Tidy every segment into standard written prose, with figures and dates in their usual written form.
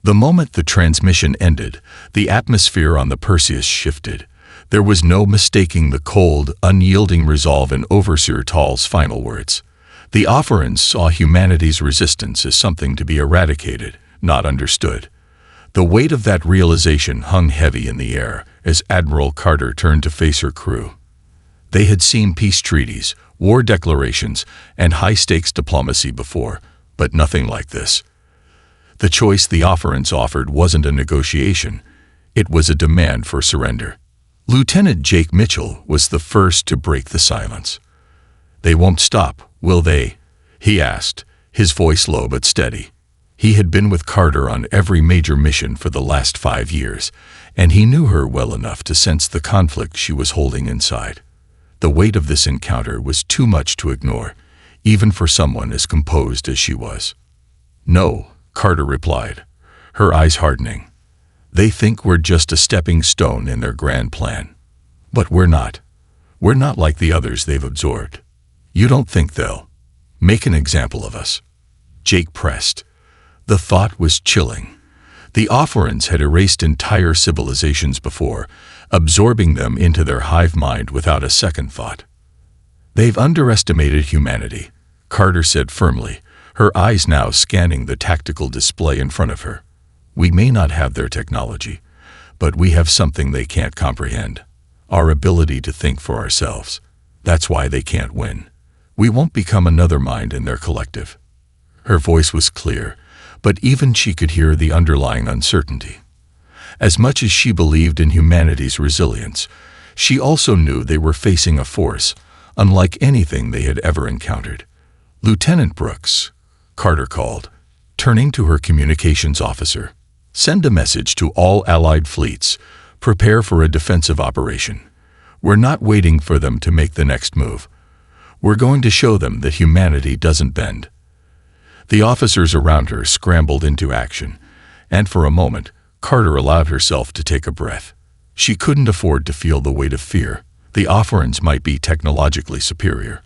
The moment the transmission ended, the atmosphere on the Perseus shifted. There was no mistaking the cold, unyielding resolve in Overseer Tall's final words. The Offerans saw humanity's resistance as something to be eradicated, not understood. The weight of that realization hung heavy in the air as Admiral Carter turned to face her crew. They had seen peace treaties, war declarations, and high-stakes diplomacy before, but nothing like this. The choice the Offerans offered wasn't a negotiation. It was a demand for surrender. Lieutenant Jake Mitchell was the first to break the silence. "They won't stop, will they?" he asked, his voice low but steady. He had been with Carter on every major mission for the last 5 years, and he knew her well enough to sense the conflict she was holding inside. The weight of this encounter was too much to ignore, even for someone as composed as she was. "No," Carter replied, her eyes hardening. "They think we're just a stepping stone in their grand plan. But we're not. We're not like the others they've absorbed. You don't think they'll make an example of us?" Jake pressed. The thought was chilling. The Offerans had erased entire civilizations before, absorbing them into their hive mind without a second thought. "They've underestimated humanity," Carter said firmly, her eyes now scanning the tactical display in front of her. "We may not have their technology, but we have something they can't comprehend. Our ability to think for ourselves. That's why they can't win. We won't become another mind in their collective." Her voice was clear, but even she could hear the underlying uncertainty. As much as she believed in humanity's resilience, she also knew they were facing a force unlike anything they had ever encountered. "Lieutenant Brooks," Carter called, turning to her communications officer. "Send a message to all Allied fleets. Prepare for a defensive operation. We're not waiting for them to make the next move. We're going to show them that humanity doesn't bend." The officers around her scrambled into action, and for a moment, Carter allowed herself to take a breath. She couldn't afford to feel the weight of fear. The Offerans might be technologically superior,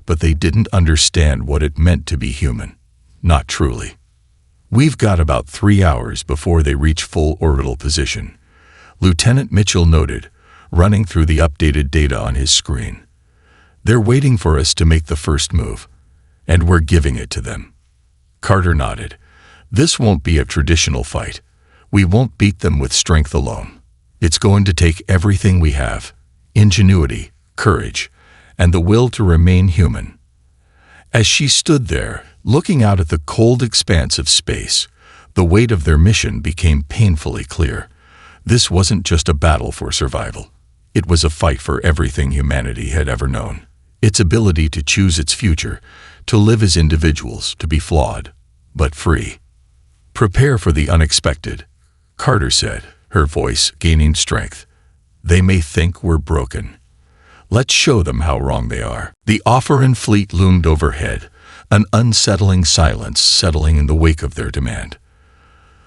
but they didn't understand what it meant to be human. Not truly. "We've got about 3 hours before they reach full orbital position," Lieutenant Mitchell noted, running through the updated data on his screen. "They're waiting for us to make the first move, and we're giving it to them." Carter nodded. "This won't be a traditional fight. We won't beat them with strength alone. It's going to take everything we have: ingenuity, courage, and the will to remain human." As she stood there, looking out at the cold expanse of space, the weight of their mission became painfully clear. This wasn't just a battle for survival. It was a fight for everything humanity had ever known. Its ability to choose its future, to live as individuals, to be flawed, but free. "Prepare for the unexpected," Carter said, her voice gaining strength. "They may think we're broken. Let's show them how wrong they are." The Offeran fleet loomed overhead, an unsettling silence settling in the wake of their demand.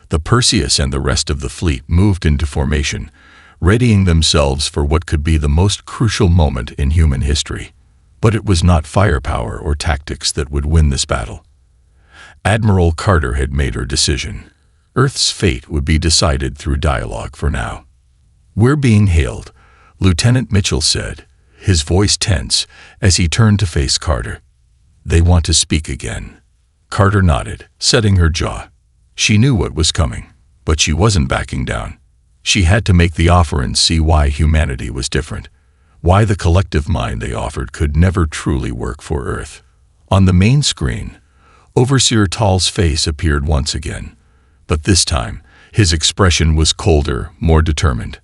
The Perseus and the rest of the fleet moved into formation, readying themselves for what could be the most crucial moment in human history. But it was not firepower or tactics that would win this battle. Admiral Carter had made her decision. Earth's fate would be decided through dialogue for now. "We're being hailed," Lieutenant Mitchell said, his voice tense as he turned to face Carter. "They want to speak again." Carter nodded, setting her jaw. She knew what was coming, but she wasn't backing down. She had to make the Offerans see why humanity was different, why the collective mind they offered could never truly work for Earth. On the main screen, Overseer Tall's face appeared once again, but this time his expression was colder, more determined.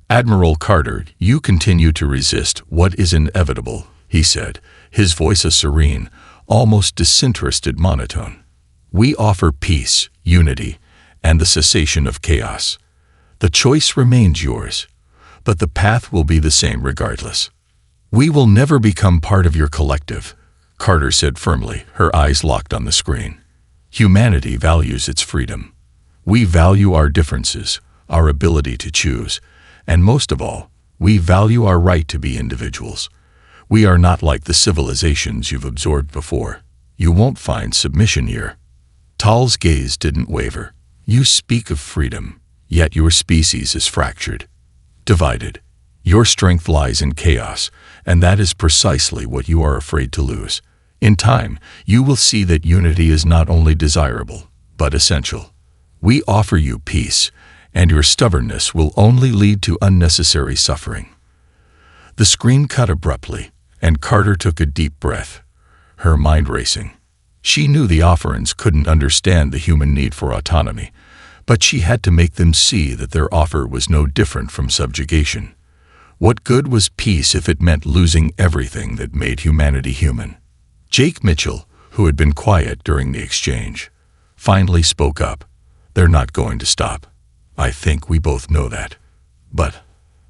"Admiral Carter, you continue to resist what is inevitable," he said, his voice a serene, almost disinterested monotone. "We offer peace, unity, and the cessation of chaos. The choice remains yours, but the path will be the same regardless." "We will never become part of your collective," Carter said firmly, her eyes locked on the screen. "Humanity values its freedom. We value our differences, our ability to choose, and most of all, we value our right to be individuals. We are not like the civilizations you've absorbed before. You won't find submission here." Tall's gaze didn't waver. You speak of freedom, yet your species is fractured, divided. Your strength lies in chaos, and that is precisely what you are afraid to lose. In time, you will see that unity is not only desirable, but essential. We offer you peace, and your stubbornness will only lead to unnecessary suffering." The screen cut abruptly, and Carter took a deep breath, her mind racing. She knew the offerants couldn't understand the human need for autonomy, but she had to make them see that their offer was no different from subjugation. What good was peace if it meant losing everything that made humanity human? Jake Mitchell, who had been quiet during the exchange, finally spoke up. "They're not going to stop. I think we both know that. But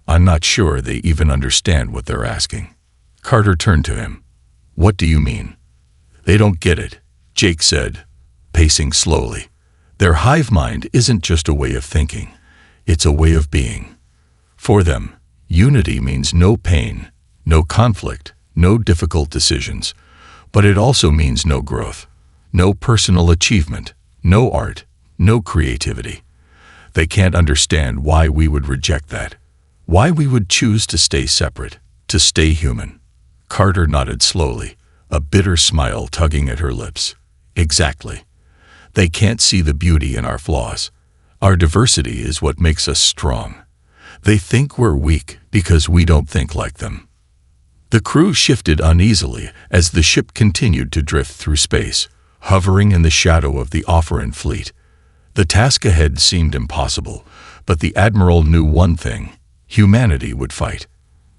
I'm not sure they even understand what they're asking." Carter turned to him. "What do you mean?" "They don't get it," Jake said, pacing slowly. "Their hive mind isn't just a way of thinking. It's a way of being. For them, unity means no pain, no conflict, no difficult decisions. But it also means no growth, no personal achievement, no art, no creativity. They can't understand why we would reject that, why we would choose to stay separate, to stay human." Carter nodded slowly, a bitter smile tugging at her lips. "Exactly. They can't see the beauty in our flaws. Our diversity is what makes us strong. They think we're weak because we don't think like them." The crew shifted uneasily as the ship continued to drift through space, hovering in the shadow of the offerant fleet. The task ahead seemed impossible, but the Admiral knew one thing: humanity would fight.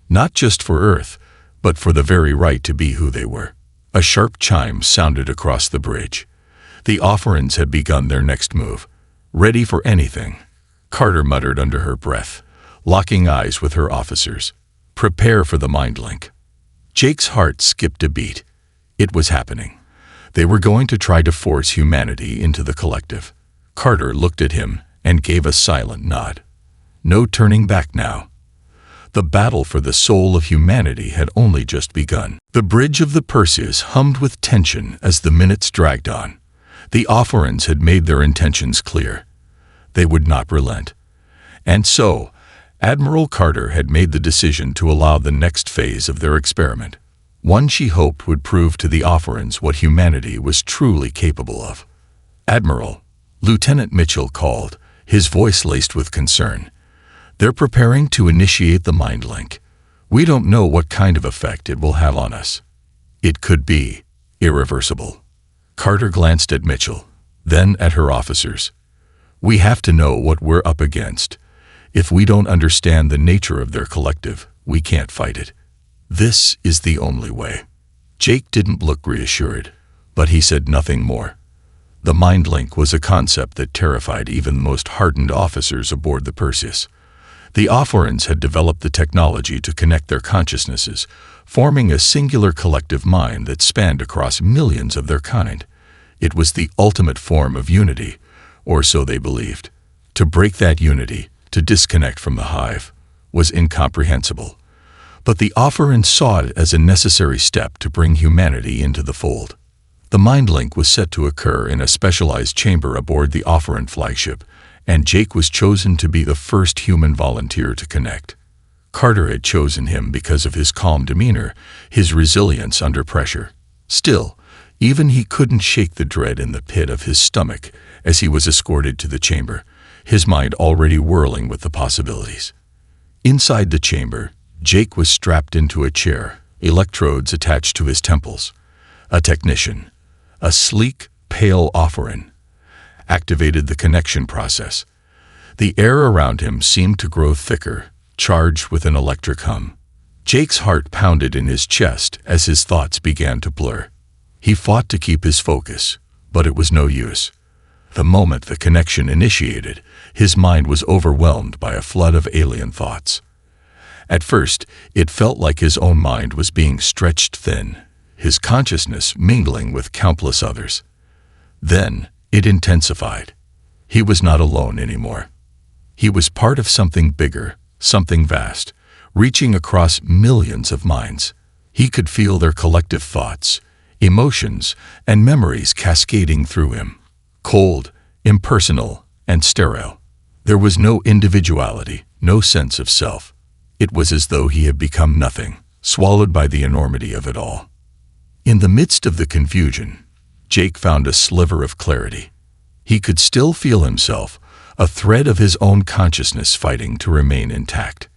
Not just for Earth, but for the very right to be who they were. A sharp chime sounded across the bridge. The offerants had begun their next move. "Ready for anything," Carter muttered under her breath, locking eyes with her officers. "Prepare for the mind link." Jake's heart skipped a beat. It was happening. They were going to try to force humanity into the collective. Carter looked at him and gave a silent nod. No turning back now. The battle for the soul of humanity had only just begun. The bridge of the Perseus hummed with tension as the minutes dragged on. The offerants had made their intentions clear. They would not relent. And so, Admiral Carter had made the decision to allow the next phase of their experiment, one she hoped would prove to the offerants what humanity was truly capable of. "Admiral," Lieutenant Mitchell called, his voice laced with concern. "They're preparing to initiate the mind link. We don't know what kind of effect it will have on us. It could be irreversible." Carter glanced at Mitchell, then at her officers. "We have to know what we're up against. If we don't understand the nature of their collective, we can't fight it. This is the only way." Jake didn't look reassured, but he said nothing more. The mind link was a concept that terrified even the most hardened officers aboard the Perseus. The offerants had developed the technology to connect their consciousnesses, forming a singular collective mind that spanned across millions of their kind. It was the ultimate form of unity, or so they believed. To break that unity, to disconnect from the hive, was incomprehensible. But the offerants saw it as a necessary step to bring humanity into the fold. The mind link was set to occur in a specialized chamber aboard the offerant flagship, and Jake was chosen to be the first human volunteer to connect. Carter had chosen him because of his calm demeanor, his resilience under pressure. Still, even he couldn't shake the dread in the pit of his stomach as he was escorted to the chamber, his mind already whirling with the possibilities. Inside the chamber, Jake was strapped into a chair, electrodes attached to his temples. A technician, a sleek, pale offerant, activated the connection process. The air around him seemed to grow thicker, charged with an electric hum. Jake's heart pounded in his chest as his thoughts began to blur. He fought to keep his focus, but it was no use. The moment the connection initiated, his mind was overwhelmed by a flood of alien thoughts. At first, it felt like his own mind was being stretched thin, his consciousness mingling with countless others. Then, it intensified. He was not alone anymore. He was part of something bigger, something vast, reaching across millions of minds. He could feel their collective thoughts, emotions, and memories cascading through him. Cold, impersonal, and sterile. There was no individuality, no sense of self. It was as though he had become nothing, swallowed by the enormity of it all. In the midst of the confusion, Jake found a sliver of clarity. He could still feel himself, a thread of his own consciousness fighting to remain intact.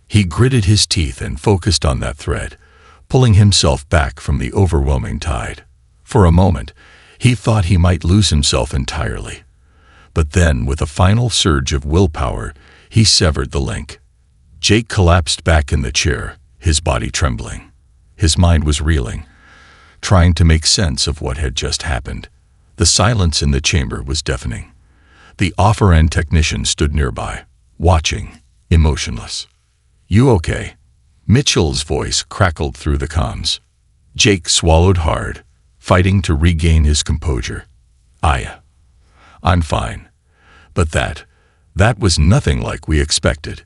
He gritted his teeth and focused on that thread, pulling himself back from the overwhelming tide. For a moment, he thought he might lose himself entirely. But then, with a final surge of willpower, he severed the link. Jake collapsed back in the chair, his body trembling. His mind was reeling, trying to make sense of what had just happened. The silence in the chamber was deafening. The offer-end technician stood nearby, watching, emotionless. "You okay?" Mitchell's voice crackled through the comms. Jake swallowed hard, fighting to regain his composure. I'm fine. But that was nothing like we expected.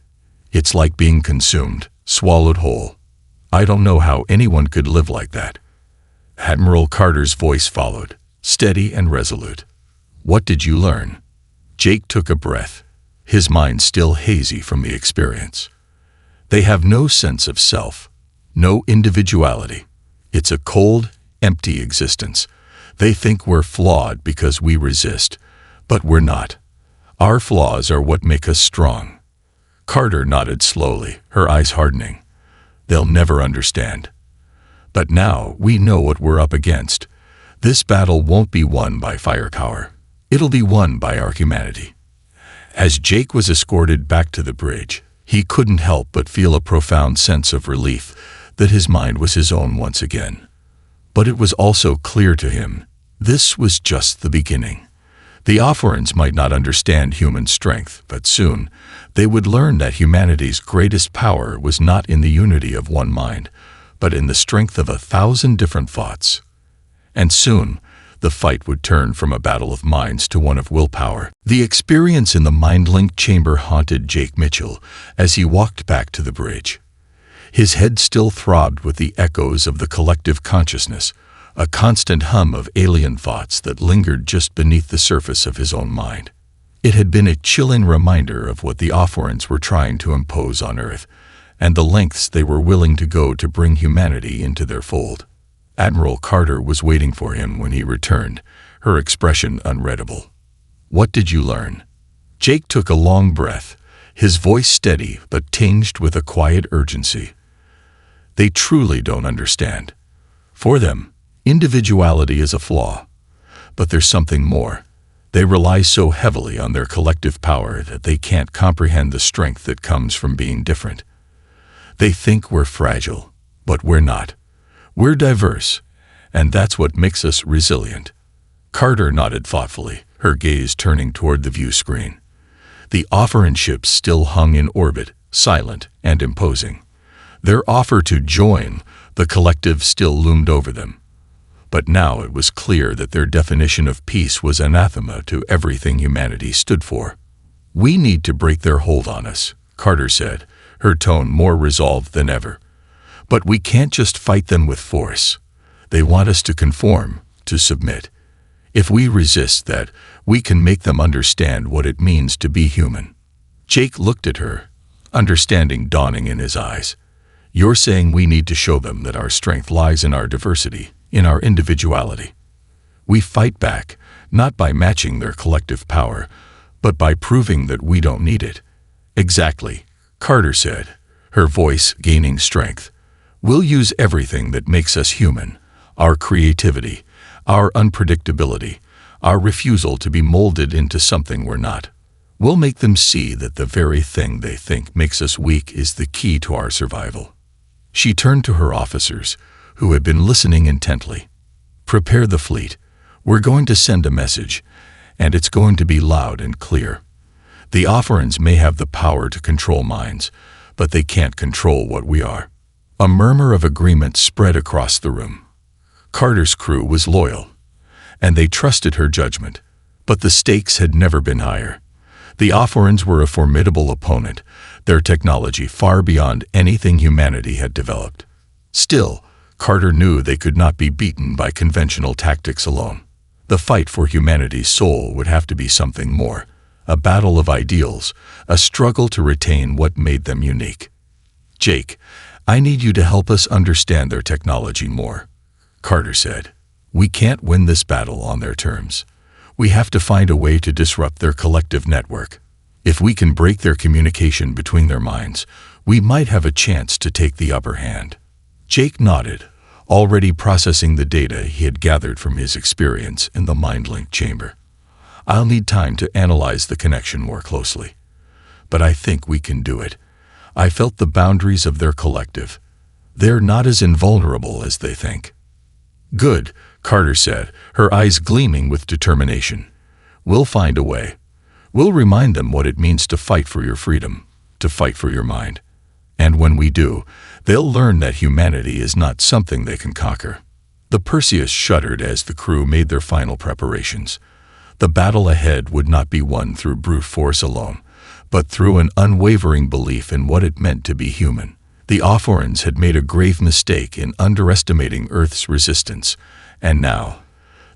It's like being consumed, swallowed whole. I don't know how anyone could live like that." Admiral Carter's voice followed, steady and resolute. "What did you learn?" Jake took a breath, his mind still hazy from the experience. "They have no sense of self, no individuality. It's a cold, empty existence. They think we're flawed because we resist, but we're not. Our flaws are what make us strong." Carter nodded slowly, her eyes hardening. "They'll never understand. But now we know what we're up against. This battle won't be won by firepower. It'll be won by our humanity." As Jake was escorted back to the bridge, he couldn't help but feel a profound sense of relief that his mind was his own once again. But it was also clear to him, this was just the beginning. The offerants might not understand human strength, but soon they would learn that humanity's greatest power was not in the unity of one mind, but in the strength of 1,000 different thoughts. And soon, the fight would turn from a battle of minds to one of willpower. The experience in the mind-linked chamber haunted Jake Mitchell as he walked back to the bridge. His head still throbbed with the echoes of the collective consciousness, a constant hum of alien thoughts that lingered just beneath the surface of his own mind. It had been a chilling reminder of what the offerants were trying to impose on Earth, and the lengths they were willing to go to bring humanity into their fold. Admiral Carter was waiting for him when he returned, her expression unreadable. "What did you learn?" Jake took a long breath, his voice steady but tinged with a quiet urgency. "They truly don't understand. For them, individuality is a flaw. But there's something more. They rely so heavily on their collective power that they can't comprehend the strength that comes from being different. They think we're fragile, but we're not. We're diverse, and that's what makes us resilient." Carter nodded thoughtfully, her gaze turning toward the view screen. The offerant ships still hung in orbit, silent and imposing. Their offer to join the collective still loomed over them. But now it was clear that their definition of peace was anathema to everything humanity stood for. "We need to break their hold on us," Carter said, her tone more resolved than ever. "But we can't just fight them with force. They want us to conform, to submit. If we resist that, we can make them understand what it means to be human." Jake looked at her, understanding dawning in his eyes. "You're saying we need to show them that our strength lies in our diversity, in our individuality. We fight back, not by matching their collective power, but by proving that we don't need it." "Exactly," Carter said, her voice gaining strength. "We'll use everything that makes us human, our creativity, our unpredictability, our refusal to be molded into something we're not. We'll make them see that the very thing they think makes us weak is the key to our survival." She turned to her officers, who had been listening intently. "Prepare the fleet. We're going to send a message, and it's going to be loud and clear. The offerants may have the power to control minds, but they can't control what we are." A murmur of agreement spread across the room. Carter's crew was loyal, and they trusted her judgment, but the stakes had never been higher. The offerants were a formidable opponent, their technology far beyond anything humanity had developed. Still, Carter knew they could not be beaten by conventional tactics alone. The fight for humanity's soul would have to be something more, a battle of ideals, a struggle to retain what made them unique. "Jake, I need you to help us understand their technology more," Carter said. "We can't win this battle on their terms. We have to find a way to disrupt their collective network. If we can break their communication between their minds, we might have a chance to take the upper hand." Jake nodded, already processing the data he had gathered from his experience in the mind-link chamber. "I'll need time to analyze the connection more closely. But I think we can do it. I felt the boundaries of their collective. They're not as invulnerable as they think." "Good," Carter said, her eyes gleaming with determination. "We'll find a way. We'll remind them what it means to fight for your freedom, to fight for your mind. And when we do, they'll learn that humanity is not something they can conquer." The Perseus shuddered as the crew made their final preparations. The battle ahead would not be won through brute force alone, but through an unwavering belief in what it meant to be human. The Oppressors had made a grave mistake in underestimating Earth's resistance, and now,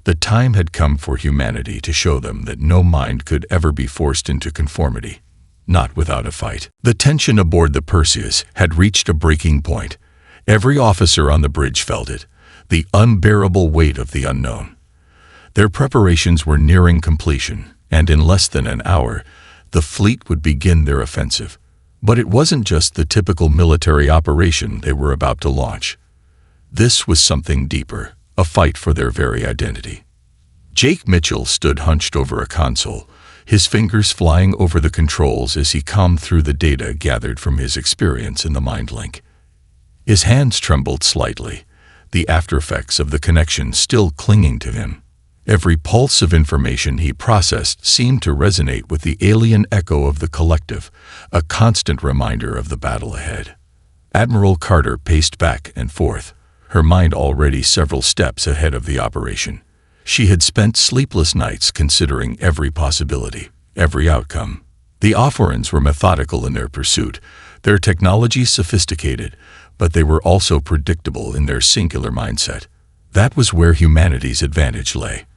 the time had come for humanity to show them that no mind could ever be forced into conformity, not without a fight. The tension aboard the Perseus had reached a breaking point. Every officer on the bridge felt it, the unbearable weight of the unknown. Their preparations were nearing completion, and in less than an hour, the fleet would begin their offensive. But it wasn't just the typical military operation they were about to launch. This was something deeper, a fight for their very identity. Jake Mitchell stood hunched over a console, his fingers flying over the controls as he combed through the data gathered from his experience in the mind link. His hands trembled slightly, the aftereffects of the connection still clinging to him. Every pulse of information he processed seemed to resonate with the alien echo of the collective, a constant reminder of the battle ahead. Admiral Carter paced back and forth, her mind already several steps ahead of the operation. She had spent sleepless nights considering every possibility, every outcome. The Oppressors were methodical in their pursuit, their technology sophisticated, but they were also predictable in their singular mindset. That was where humanity's advantage lay.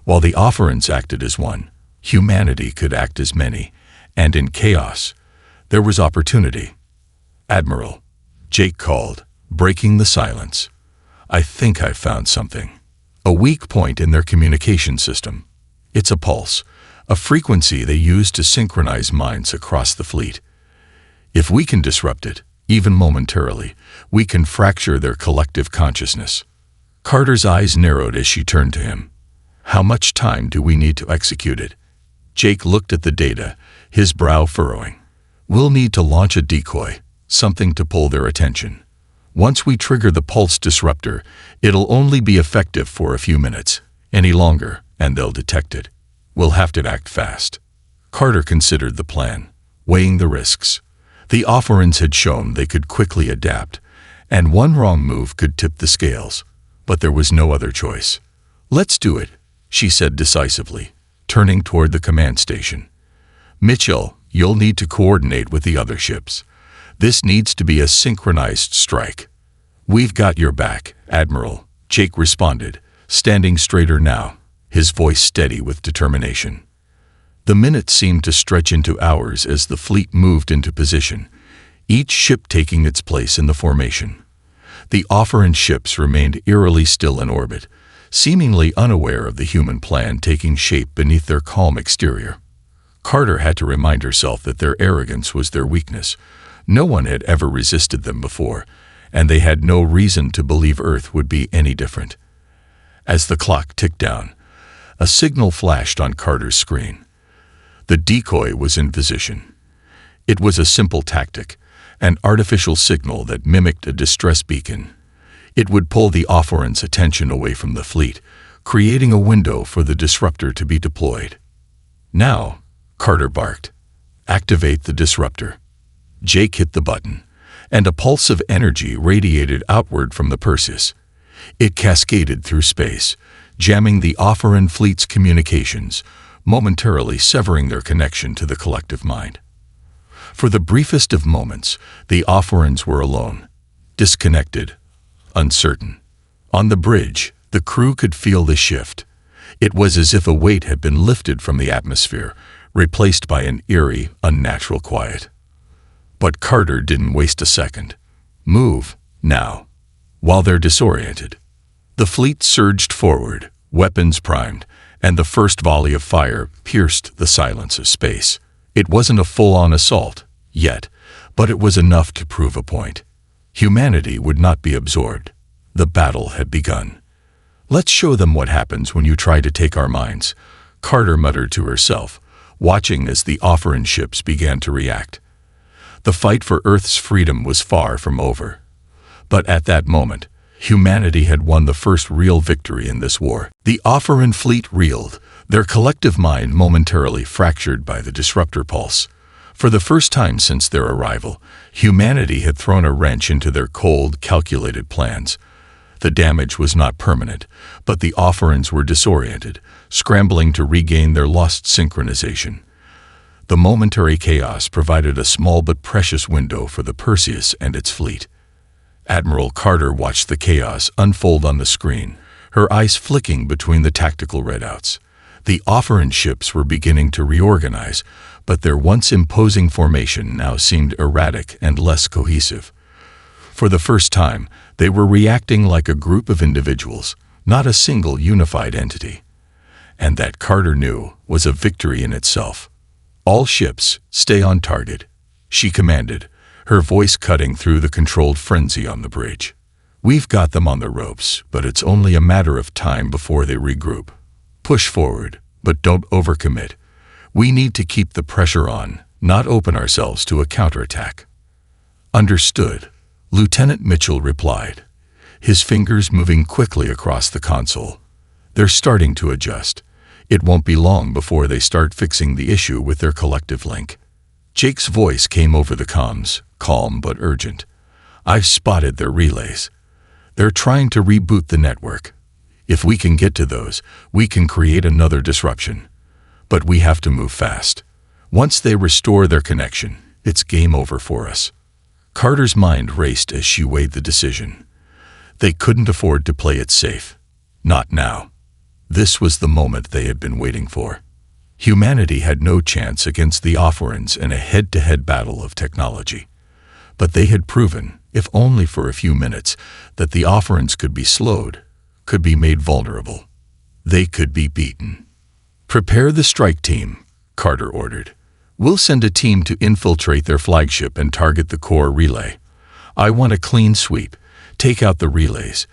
While the Oppressors acted as one, humanity could act as many, and in chaos, there was opportunity. "Admiral," Jake called, breaking the silence. "I think I've found something. A weak point in their communication system. It's a pulse, a frequency they use to synchronize minds across the fleet. If we can disrupt it, even momentarily, we can fracture their collective consciousness." Carter's eyes narrowed as she turned to him. "How much time do we need to execute it?" Jake looked at the data, his brow furrowing. "We'll need to launch a decoy, something to pull their attention. Once we trigger the pulse disruptor, it'll only be effective for a few minutes. Any longer, and they'll detect it. We'll have to act fast." Carter considered the plan, weighing the risks. The Oppressors had shown they could quickly adapt, and one wrong move could tip the scales. But there was no other choice. "Let's do it," she said decisively, turning toward the command station. "Mitchell, you'll need to coordinate with the other ships. This needs to be a synchronized strike." "We've got your back, Admiral," Jake responded, standing straighter now, his voice steady with determination. The minutes seemed to stretch into hours as the fleet moved into position, each ship taking its place in the formation. The Oppressor ships remained eerily still in orbit, seemingly unaware of the human plan taking shape beneath their calm exterior. Carter had to remind herself that their arrogance was their weakness. No one had ever resisted them before, and they had no reason to believe Earth would be any different. As the clock ticked down, a signal flashed on Carter's screen. The decoy was in position. It was a simple tactic, an artificial signal that mimicked a distress beacon. It would pull the Oppressors' attention away from the fleet, creating a window for the disruptor to be deployed. "Now," Carter barked, "activate the disruptor." Jake hit the button, and a pulse of energy radiated outward from the Perseus. It cascaded through space, jamming the Oppressor fleet's communications, momentarily severing their connection to the collective mind. For the briefest of moments, the Oppressors were alone, disconnected, uncertain. On the bridge, the crew could feel the shift. It was as if a weight had been lifted from the atmosphere, replaced by an eerie, unnatural quiet. But Carter didn't waste a second. Move, now. While they're disoriented. The fleet surged forward, weapons primed, and the first volley of fire pierced the silence of space. It wasn't a full-on assault, yet, but it was enough to prove a point. Humanity would not be absorbed. The battle had begun. "Let's show them what happens when you try to take our minds," Carter muttered to herself, watching as the Offerin ships began to react. The fight for Earth's freedom was far from over. But at that moment, humanity had won the first real victory in this war. The Offerin fleet reeled, their collective mind momentarily fractured by the disruptor pulse. For the first time since their arrival, humanity had thrown a wrench into their cold, calculated plans. The damage was not permanent, but the Offerins were disoriented, scrambling to regain their lost synchronization. The momentary chaos provided a small but precious window for the Perseus and its fleet. Admiral Carter watched the chaos unfold on the screen, her eyes flicking between the tactical readouts. The Offerin ships were beginning to reorganize, but their once imposing formation now seemed erratic and less cohesive. For the first time, they were reacting like a group of individuals, not a single unified entity. And that, Carter knew, was a victory in itself. "All ships, stay on target," she commanded, her voice cutting through the controlled frenzy on the bridge. "We've got them on the ropes, but it's only a matter of time before they regroup. Push forward, but don't overcommit. We need to keep the pressure on, not open ourselves to a counterattack." "Understood," Lieutenant Mitchell replied, his fingers moving quickly across the console. "They're starting to adjust. It won't be long before they start fixing the issue with their collective link." Jake's voice came over the comms, calm but urgent. "I've spotted their relays. They're trying to reboot the network. If we can get to those, we can create another disruption. But we have to move fast. Once they restore their connection, it's game over for us." Carter's mind raced as she weighed the decision. They couldn't afford to play it safe. Not now. This was the moment they had been waiting for. Humanity had no chance against the Offerins in a head-to-head battle of technology. But they had proven, if only for a few minutes, that the Offerins could be slowed, could be made vulnerable. They could be beaten. "Prepare the strike team," Carter ordered. "We'll send a team to infiltrate their flagship and target the core relay. I want a clean sweep. Take out the relays,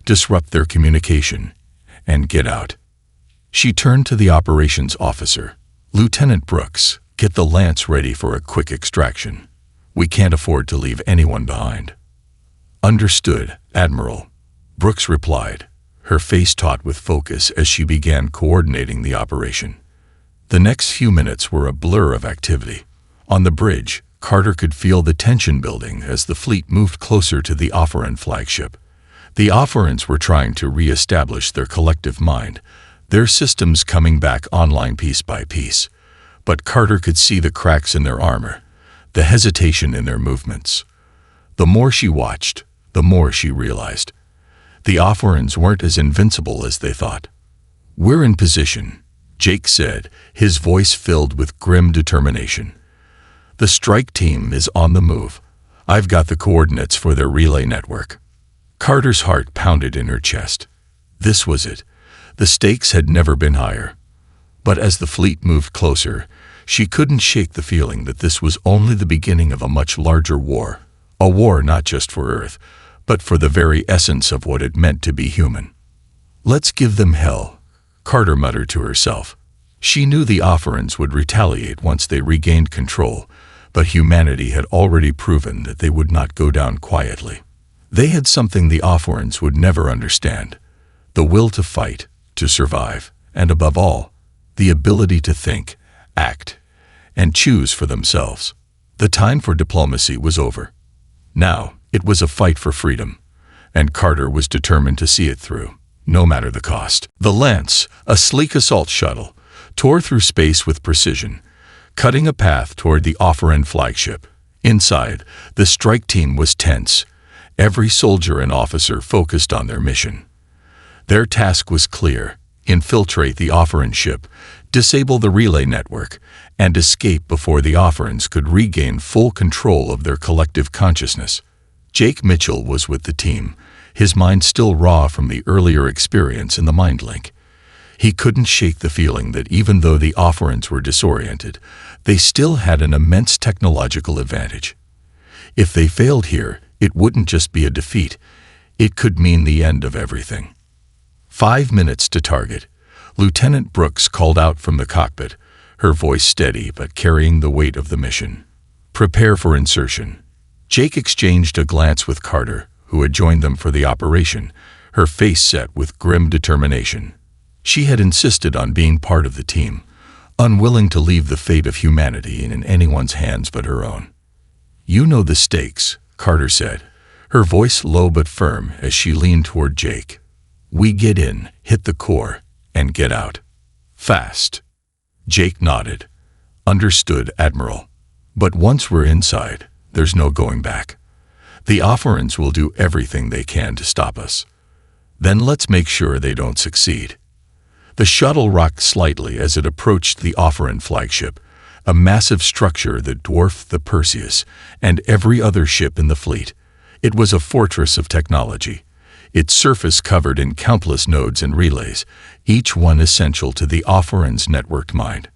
disrupt their communication, and get out." She turned to the operations officer. "Lieutenant Brooks, get the Lance ready for a quick extraction. We can't afford to leave anyone behind." "Understood, Admiral," Brooks replied, her face taut with focus as she began coordinating the operation. The next few minutes were a blur of activity. On the bridge, Carter could feel the tension building as the fleet moved closer to the Offerin flagship. The Offerins were trying to re-establish their collective mind, their systems coming back online piece by piece. But Carter could see the cracks in their armor, the hesitation in their movements. The more she watched, the more she realized. The Offerins weren't as invincible as they thought. "We're in position," Jake said, his voice filled with grim determination. "The strike team is on the move. I've got the coordinates for their relay network." Carter's heart pounded in her chest. This was it. The stakes had never been higher. But as the fleet moved closer, she couldn't shake the feeling that this was only the beginning of a much larger war. A war not just for Earth, but for the very essence of what it meant to be human. "Let's give them hell," Carter muttered to herself. She knew the Offerins would retaliate once they regained control, but humanity had already proven that they would not go down quietly. They had something the Offerins would never understand: the will to fight, to survive, and above all, the ability to think, act, and choose for themselves. The time for diplomacy was over. Now, it was a fight for freedom, and Carter was determined to see it through, no matter the cost. The Lance, a sleek assault shuttle, tore through space with precision, cutting a path toward the Offerin flagship. Inside, the strike team was tense, every soldier and officer focused on their mission. Their task was clear: infiltrate the Offerin ship, disable the relay network, and escape before the Offerans could regain full control of their collective consciousness. Jake Mitchell was with the team, his mind still raw from the earlier experience in the Mind Link. He couldn't shake the feeling that even though the Offerans were disoriented, they still had an immense technological advantage. If they failed here, it wouldn't just be a defeat. It could mean the end of everything. 5 minutes to target. Lieutenant Brooks called out from the cockpit, her voice steady but carrying the weight of the mission. Prepare for insertion. Jake exchanged a glance with Carter, who had joined them for the operation, her face set with grim determination. She had insisted on being part of the team, unwilling to leave the fate of humanity in anyone's hands but her own. "You know the stakes," Carter said, her voice low but firm as she leaned toward Jake. "We get in, hit the core, and get out. Fast." Jake nodded. "Understood, Admiral. But once we're inside, there's no going back. The Offerans will do everything they can to stop us. Then let's make sure they don't succeed." The shuttle rocked slightly as it approached the Offeran flagship, a massive structure that dwarfed the Perseus and every other ship in the fleet. It was a fortress of technology, its surface covered in countless nodes and relays, each one essential to the Offerans' networked mind.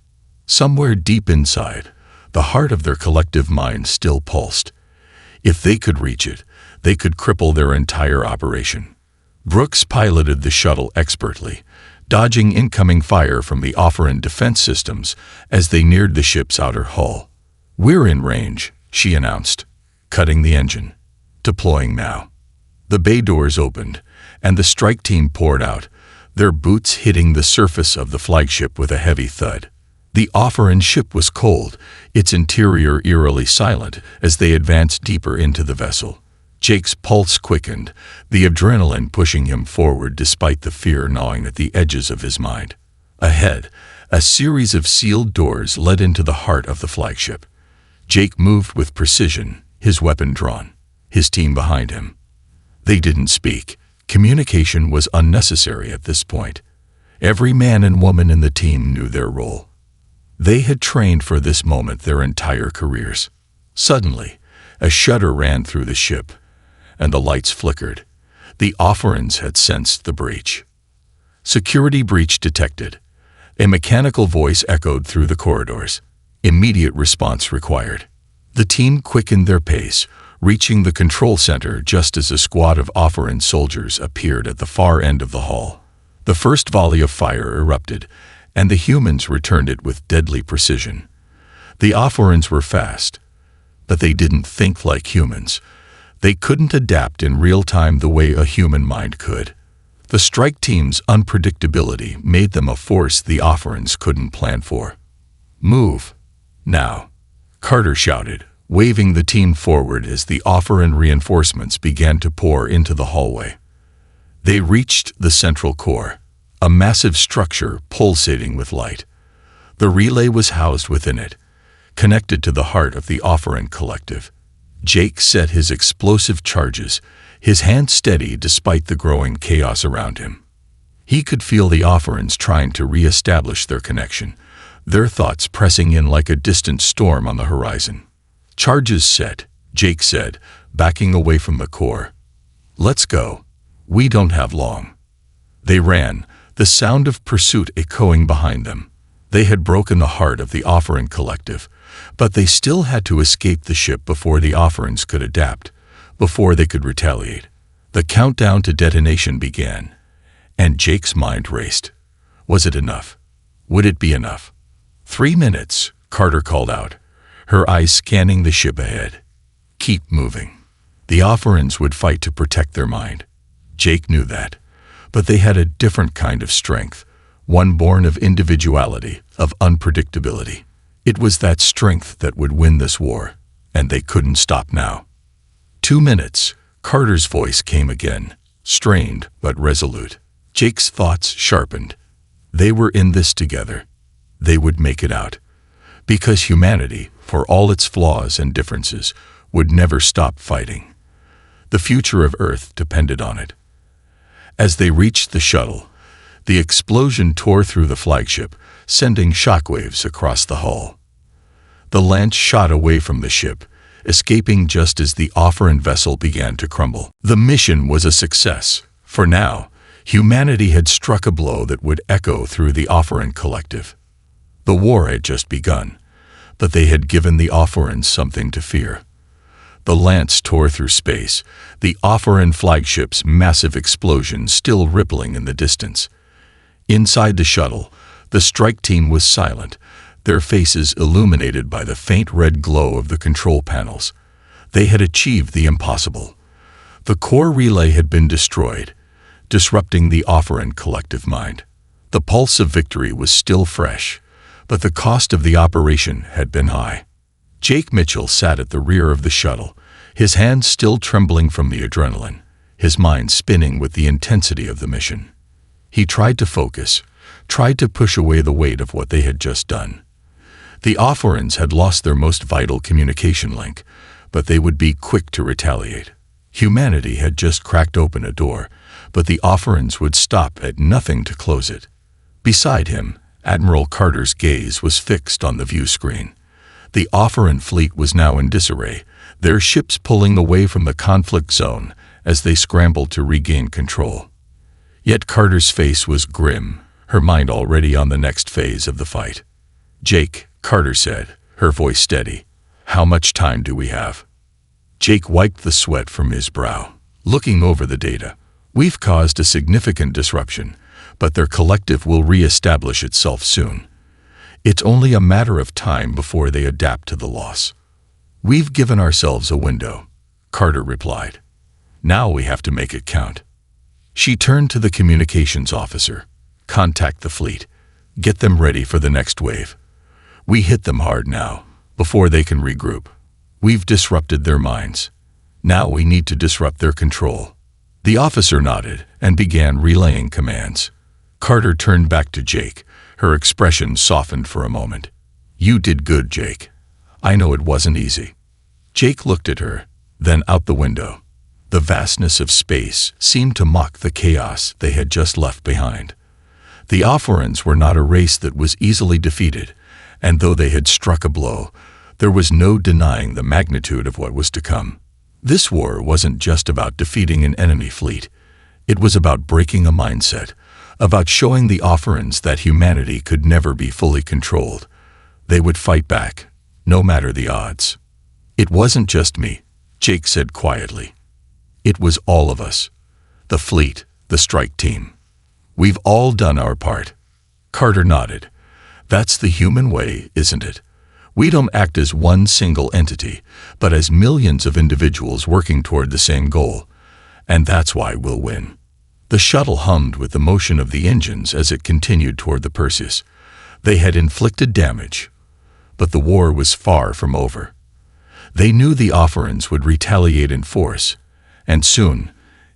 Somewhere deep inside, the heart of their collective mind still pulsed. If they could reach it, they could cripple their entire operation. Brooks piloted the shuttle expertly, dodging incoming fire from the Offeran defense systems as they neared the ship's outer hull. "We're in range," she announced, cutting the engine. "Deploying now." The bay doors opened, and the strike team poured out, their boots hitting the surface of the flagship with a heavy thud. The Offeran ship was cold, its interior eerily silent as they advanced deeper into the vessel. Jake's pulse quickened, the adrenaline pushing him forward despite the fear gnawing at the edges of his mind. Ahead, a series of sealed doors led into the heart of the flagship. Jake moved with precision, his weapon drawn, his team behind him. They didn't speak. Communication was unnecessary at this point. Every man and woman in the team knew their role. They had trained for this moment their entire careers. Suddenly, a shudder ran through the ship, and the lights flickered. The Offerans had sensed the breach. "Security breach detected." A mechanical voice echoed through the corridors. Immediate response required. The team quickened their pace, reaching the control center just as a squad of Offeran soldiers appeared at the far end of the hall. The first volley of fire erupted, and the humans returned it with deadly precision. The Offerans were fast, but they didn't think like humans. They couldn't adapt in real time the way a human mind could. The strike team's unpredictability made them a force the Offerans couldn't plan for. "Move. Now," Carter shouted, waving the team forward as the Offeran reinforcements began to pour into the hallway. They reached the central core, a massive structure pulsating with light. The relay was housed within it, connected to the heart of the Offeran collective. Jake set his explosive charges, his hand steady despite the growing chaos around him. He could feel the Offerans trying to re-establish their connection, their thoughts pressing in like a distant storm on the horizon. "Charges set," Jake said, backing away from the core. "Let's go. We don't have long." They ran, the sound of pursuit echoing behind them. They had broken the heart of the Offeran collective, but they still had to escape the ship before the Offerans could adapt, before they could retaliate. The countdown to detonation began, and Jake's mind raced. Was it enough? Would it be enough? 3 minutes, Carter called out, her eyes scanning the ship ahead. Keep moving. The Offerans would fight to protect their mind. Jake knew that, but they had a different kind of strength, one born of individuality, of unpredictability. It was that strength that would win this war, and they couldn't stop now. 2 minutes, Carter's voice came again, strained but resolute. Jake's thoughts sharpened. They were in this together. They would make it out. Because humanity, for all its flaws and differences, would never stop fighting. The future of Earth depended on it. As they reached the shuttle, the explosion tore through the flagship, sending shockwaves across the hull. The lance shot away from the ship, escaping just as the Offerent vessel began to crumble. The mission was a success. For now, humanity had struck a blow that would echo through the Offerent collective. The war had just begun, but they had given the Offerents something to fear. The lance tore through space, the Offerent flagship's massive explosion still rippling in the distance. Inside the shuttle, the strike team was silent, their faces illuminated by the faint red glow of the control panels. They had achieved the impossible. The core relay had been destroyed, disrupting the Offerent collective mind. The pulse of victory was still fresh, but the cost of the operation had been high. Jake Mitchell sat at the rear of the shuttle, his hands still trembling from the adrenaline, his mind spinning with the intensity of the mission. He tried to focus, tried to push away the weight of what they had just done. The Offerents had lost their most vital communication link, but they would be quick to retaliate. Humanity had just cracked open a door, but the Offerents would stop at nothing to close it. Beside him, Admiral Carter's gaze was fixed on the view screen. The Offerent fleet was now in disarray, their ships pulling away from the conflict zone as they scrambled to regain control. Yet Carter's face was grim, her mind already on the next phase of the fight. "Jake," Carter said, her voice steady, "how much time do we have?" Jake wiped the sweat from his brow, looking over the data. "We've caused a significant disruption, but their collective will re-establish itself soon. It's only a matter of time before they adapt to the loss." "We've given ourselves a window," Carter replied. "Now we have to make it count." She turned to the communications officer. "Contact the fleet. Get them ready for the next wave. We hit them hard now, before they can regroup. We've disrupted their minds. Now we need to disrupt their control." The officer nodded and began relaying commands. Carter turned back to Jake, her expression softened for a moment. "You did good, Jake. I know it wasn't easy." Jake looked at her, then out the window. The vastness of space seemed to mock the chaos they had just left behind. The Offerents were not a race that was easily defeated, and though they had struck a blow, there was no denying the magnitude of what was to come. This war wasn't just about defeating an enemy fleet. It was about breaking a mindset, about showing the Offerents that humanity could never be fully controlled. They would fight back, no matter the odds. "It wasn't just me," Jake said quietly. "It was all of us. The fleet, the strike team. We've all done our part." Carter nodded. "That's the human way, isn't it? We don't act as one single entity, but as millions of individuals working toward the same goal. And that's why we'll win." The shuttle hummed with the motion of the engines as it continued toward the Perseus. They had inflicted damage, but the war was far from over. They knew the Offerents would retaliate in force, and soon,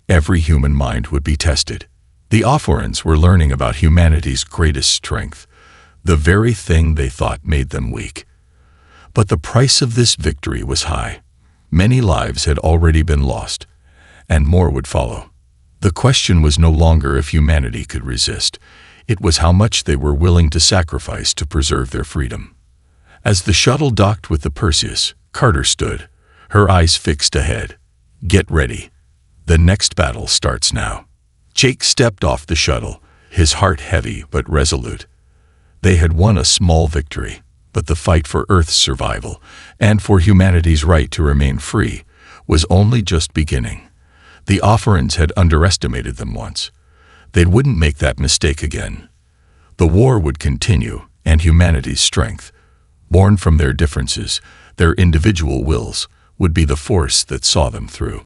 every human mind would be tested. The Offerents were learning about humanity's greatest strength, the very thing they thought made them weak. But the price of this victory was high. Many lives had already been lost, and more would follow. The question was no longer if humanity could resist. It was how much they were willing to sacrifice to preserve their freedom. As the shuttle docked with the Perseus, Carter stood, her eyes fixed ahead. "Get ready. The next battle starts now." Jake stepped off the shuttle, his heart heavy but resolute. They had won a small victory, but the fight for Earth's survival and for humanity's right to remain free was only just beginning. The Offerents had underestimated them once. They wouldn't make that mistake again. The war would continue, and humanity's strength, born from their differences, their individual wills, would be the force that saw them through.